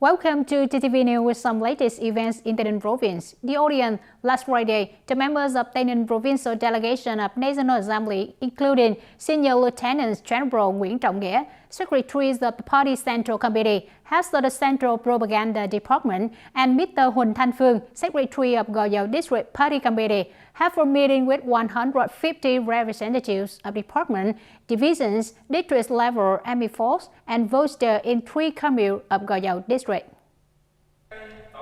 Welcome to TTV News with some latest events in TayNinh Province. The audience, last Friday, the members of TayNinh Provincial Delegation of National Assembly, including Senior Lieutenant General Nguyễn Trọng Nghĩa, Secretaries of the Party Central Committee, Heads of the Central Propaganda Department, and Mr. Huỳnh Thanh Phương, Secretary of Gò Dầu District Party Committee, have a meeting with 150 representatives of department, divisions, district level army force, and voters in 3 communes of Gò Dầu District.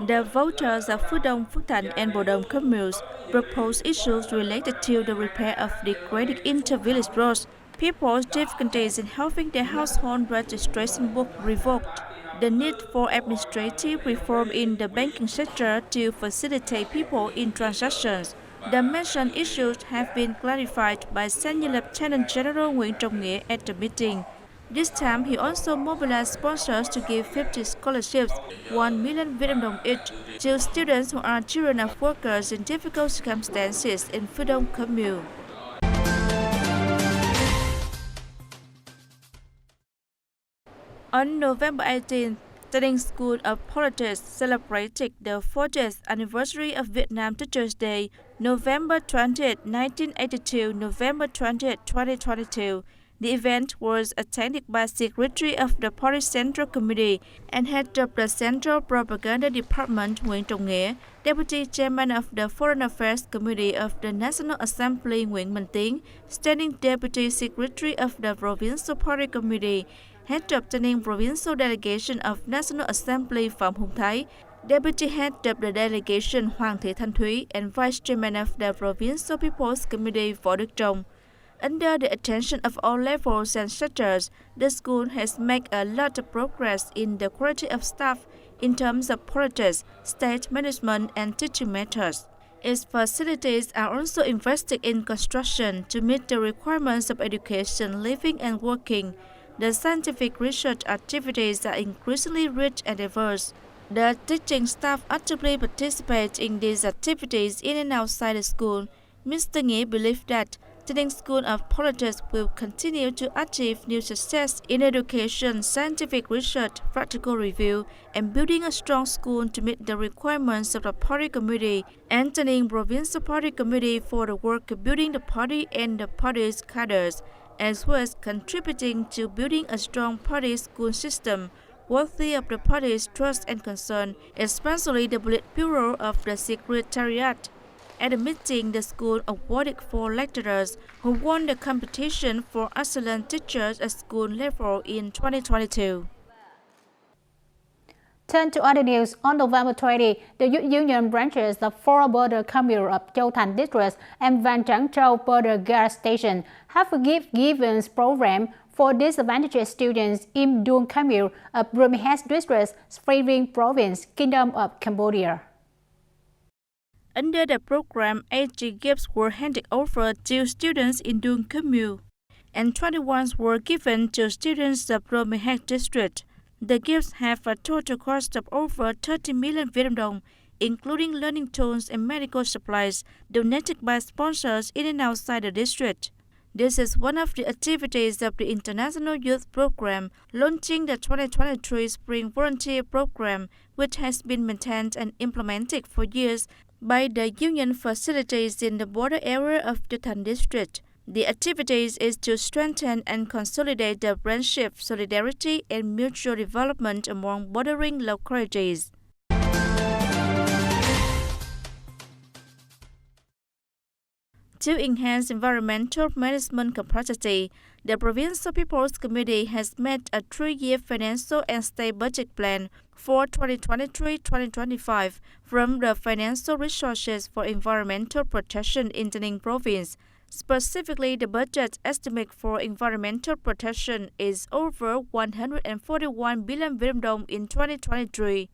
The voters of Phước Đông, Phước Thạnh, and Bồ Đồng communes proposed issues related to the repair of degraded inter-village roads, people's difficulties in having their household registration book revoked, the need for administrative reform in the banking sector to facilitate people in transactions. The mentioned issues have been clarified by Senior Lieutenant General Nguyễn Trọng Nghĩa at the meeting. This time, he also mobilized sponsors to give 50 scholarships, 1 million Vietnam dong each, to students who are children of workers in difficult circumstances in Phước Đông commune. On November 18th, TayNinh School of Politics celebrated the 40th anniversary of Vietnam Teachers' Day, November 20th, 1982, November 20th, 2022. The event was attended by Secretary of the Party Central Committee and Head of the Central Propaganda Department Nguyễn Trọng Nghĩa, Deputy Chairman of the Foreign Affairs Committee of the National Assembly Nguyễn Minh Tiến, Standing Deputy Secretary of the Provincial Party Committee, Head of TayNinh Provincial Delegation of National Assembly Phạm Hùng Thái, Deputy Head of the Delegation Hoàng Thị Thanh Thúy, and Vice Chairman of the Provincial People's Committee Võ Đức Trong. Under the attention of all levels and sectors, the school has made a lot of progress in the quality of staff in terms of politics, state management, and teaching methods. Its facilities are also invested in construction to meet the requirements of education, living, and working. The scientific research activities are increasingly rich and diverse. The teaching staff actively participate in these activities in and outside the school. Mr. Nghĩa believes that TayNinh School of Politics will continue to achieve new success in education, scientific research, practical review, and building a strong school to meet the requirements of the Party Committee and TayNinh Provincial Party Committee for the work of building the party and the party's cadres, as well as contributing to building a strong party school system worthy of the party's trust and concern, especially the Politburo of the Secretariat. At the meeting, the school awarded 4 lecturers who won the competition for excellent teachers at school level in 2022. Turn to other news. On November 20, the Youth Union branches of 4 border communes of Châu Thành District and Van Trắng Châu border gas station have a gift-giving program for disadvantaged students in Duong commune of Brumhead District, Phrie Vinh Province, Kingdom of Cambodia. Under the program, 80 gifts were handed over to students in Duong commune, and 21 were given to students of Brumhead District. The gifts have a total cost of over 30 million Vietnam dong, including learning tools and medical supplies donated by sponsors in and outside the district. This is one of the activities of the International Youth Program, launching the 2023 Spring Volunteer Program, which has been maintained and implemented for years by the union facilities in the border area of Châu Thành District. The activities is to strengthen and consolidate the friendship, solidarity, and mutual development among bordering localities. To enhance environmental management capacity, the Provincial People's Committee has made a 3-year financial and state budget plan for 2023-2025 from the financial resources for environmental protection in TayNinh Province. Specifically, the budget estimate for environmental protection is over 141 billion Vietnam dong in 2023.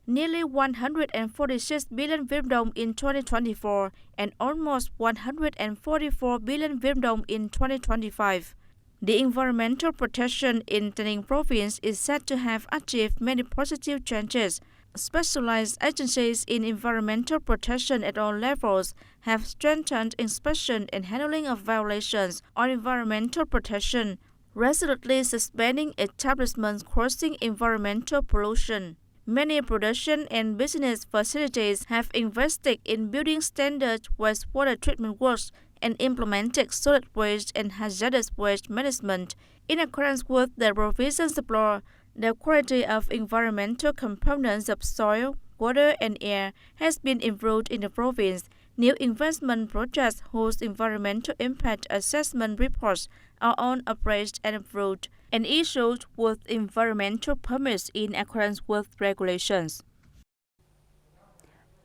Nearly 146 billion Vietnam dong in 2024 and almost 144 billion Vietnam dong in 2025. The environmental protection in TayNinh Province is said to have achieved many positive changes. Specialized agencies in environmental protection at all levels have strengthened inspection and handling of violations on environmental protection, resolutely suspending establishments causing environmental pollution. Many production and business facilities have invested in building standard wastewater treatment works and implemented solid waste and hazardous waste management. In accordance with the provisions of law, the quality of environmental components of soil, water, and air has been improved in the province. New investment projects whose environmental impact assessment reports are on appraised and approved and issued with environmental permits in accordance with regulations.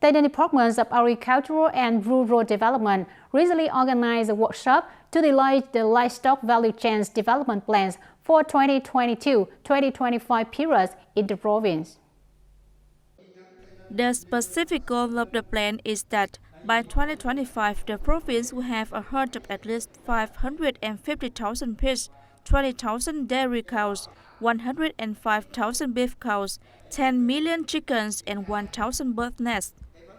The Department of Agricultural and Rural Development recently organized a workshop to delineate the livestock value chains development plans for 2022-2025 periods in the province. The specific goal of the plan is that by 2025, the province will have a herd of at least 550,000 pigs, 20,000 dairy cows, 105,000 beef cows, 10 million chickens, and 1,000 bird nests.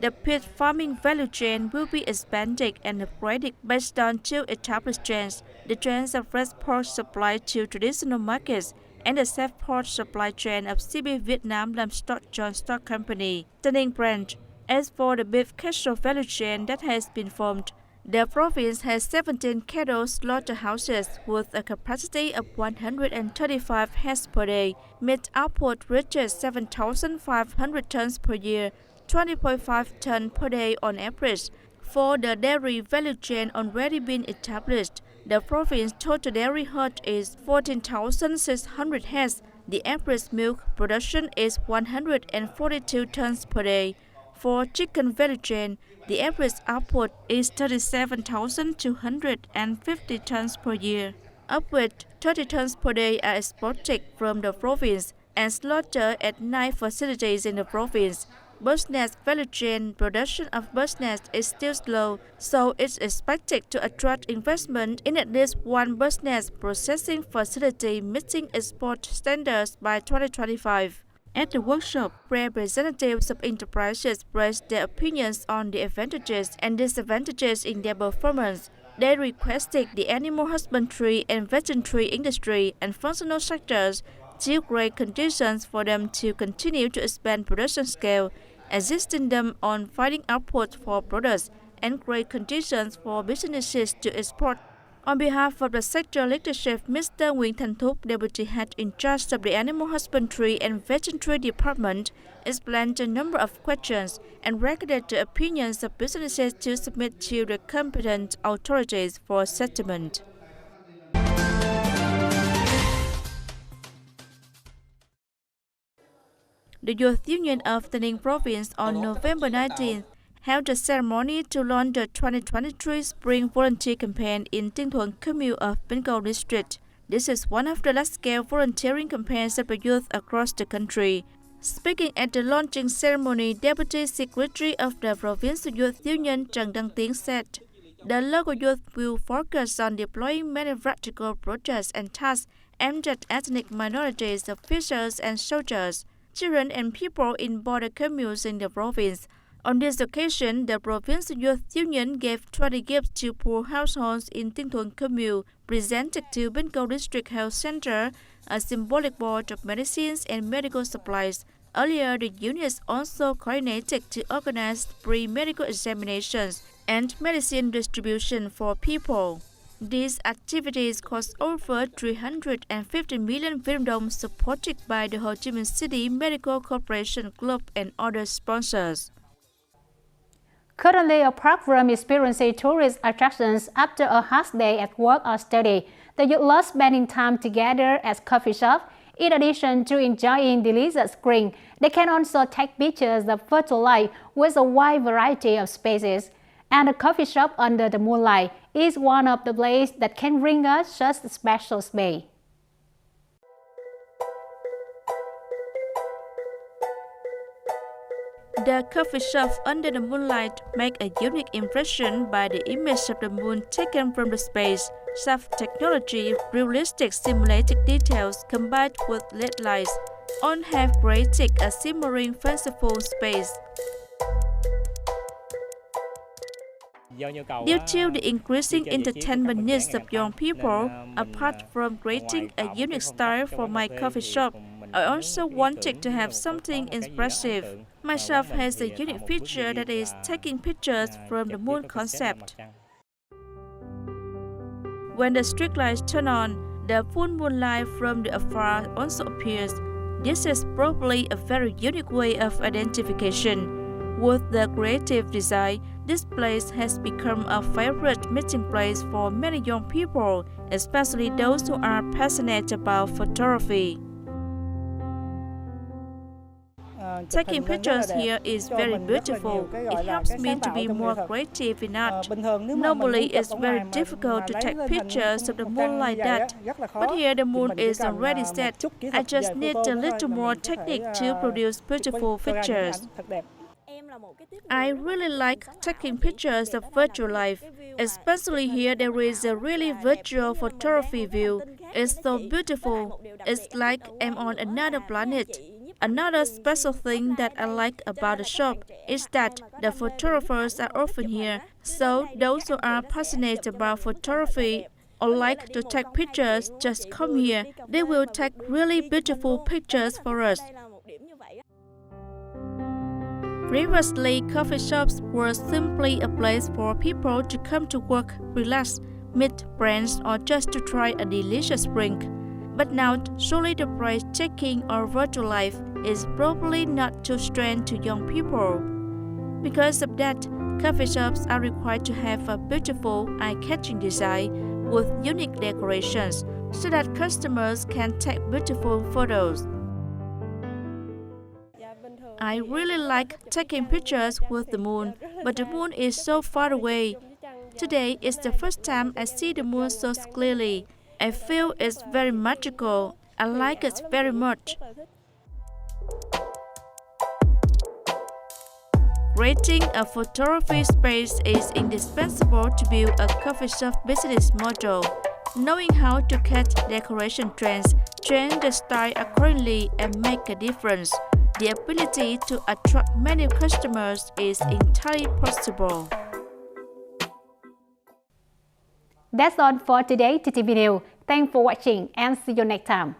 The pig farming value chain will be expanded and upgraded based on two established trends: the trends of fresh pork supply to traditional markets and the safe pork supply chain of CB Vietnam Livestock Joint Stock Company, TayNinhTV branch. As for the beef cattle value chain that has been formed, the province has 17 cattle slaughterhouses with a capacity of 135 heads per day. Meat output reaches 7,500 tons per year, 20.5 tons per day on average. For the dairy value chain already been established, the province's total dairy herd is 14,600 heads. The average milk production is 142 tons per day. For chicken value chain, the average output is 37,250 tons per year, of which 30 tons per day are exported from the province and slaughtered at 9 facilities in the province. Bird's nest value chain production of bird's nest is still slow, so it's expected to attract investment in at least one bird's nest processing facility meeting export standards by 2025. At the workshop, representatives of enterprises raised their opinions on the advantages and disadvantages in their performance. They requested the animal husbandry and veterinary industry and functional sectors to create conditions for them to continue to expand production scale, assisting them on finding output for products, and create conditions for businesses to export. On behalf of the sector leadership, Mr. Nguyễn Thành Thúc, Deputy Head in charge of the Animal Husbandry and Veterinary Department, explained a number of questions and recorded the opinions of businesses to submit to the competent authorities for settlement. The Youth Union of TayNinhTV Province on November 19th held a ceremony to launch the 2023 Spring Volunteer Campaign in Tinh Thuận Commune of Bengal District. This is one of the large-scale volunteering campaigns of the youth across the country. Speaking at the launching ceremony, Deputy Secretary of the Provincial Youth Union Trần Đăng Tiến said, the local youth will focus on deploying many practical projects and tasks aimed at ethnic minorities, officers and soldiers, children and people in border communes in the province. On this occasion, the Provincial Youth Union gave 20 gifts to poor households in Tinh Thuận Commune, presented to Bengal District Health Center, a symbolic board of medicines and medical supplies. Earlier, the units also coordinated to organize pre-medical examinations and medicine distribution for people. These activities cost over 350 million Vietnam đồng, supported by the Ho Chi Minh City Medical Corporation Club and other sponsors. Currently, apart from experiencing tourist attractions after a hard day at work or study, the youth love spending time together at coffee shops. In addition to enjoying delicious drink, they can also take pictures of photo light with a wide variety of spaces. And a coffee shop under the moonlight is one of the places that can bring us such a special space. The coffee shop under the moonlight make a unique impression by the image of the moon taken from the space. Soft technology, realistic simulated details combined with LED lights, all have created a shimmering, fanciful space. Due to the increasing entertainment needs of young people, apart from creating a unique style for my coffee shop, I also wanted to have something impressive. My shop has a unique feature that is taking pictures from the moon concept. When the street lights turn on, the full moonlight from the afar also appears. This is probably a very unique way of identification. With the creative design, this place has become a favorite meeting place for many young people, especially those who are passionate about photography. Taking pictures here is very beautiful. It helps me to be more creative in art. Normally, it's very difficult to take pictures of the moon like that. But here the moon is already set. I just need a little more technique to produce beautiful pictures. I really like taking pictures of virtual life. Especially here, there is a really virtual photography view. It's so beautiful. It's like I'm on another planet. Another special thing that I like about the shop is that the photographers are often here, so those who are passionate about photography or like to take pictures just come here. They will take really beautiful pictures for us. Previously, coffee shops were simply a place for people to come to work, relax, meet friends, or just to try a delicious drink. But now, surely the price taking or virtual life is probably not too strange to young people. Because of that, coffee shops are required to have a beautiful, eye-catching design with unique decorations so that customers can take beautiful photos. I really like taking pictures with the moon, but the moon is so far away. Today is the first time I see the moon so clearly. I feel it's very magical. I like it very much. Creating a photography space is indispensable to build a coffee shop business model. Knowing how to catch decoration trends, change the style accordingly, and make a difference. The ability to attract many customers is entirely possible. That's all for today's TTV News. Thanks for watching and see you next time.